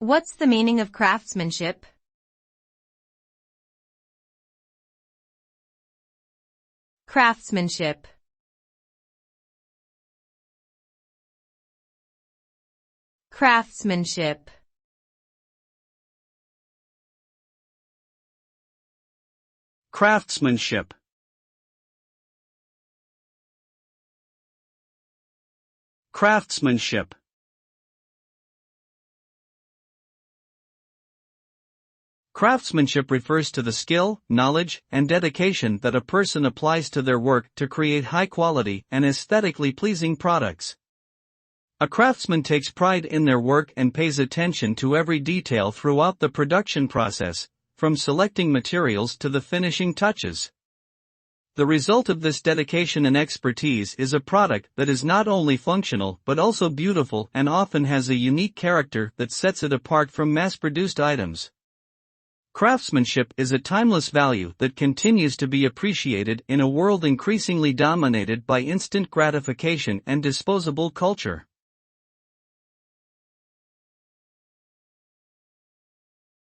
What's the meaning of craftsmanship? Craftsmanship. Craftsmanship. Craftsmanship. Craftsmanship. Craftsmanship refers to the skill, knowledge, and dedication that a person applies to their work to create high-quality and aesthetically pleasing products. A craftsman takes pride in their work and pays attention to every detail throughout the production process, from selecting materials to the finishing touches. The result of this dedication and expertise is a product that is not only functional but also beautiful and often has a unique character that sets it apart from mass-produced items. Craftsmanship is a timeless value that continues to be appreciated in a world increasingly dominated by instant gratification and disposable culture.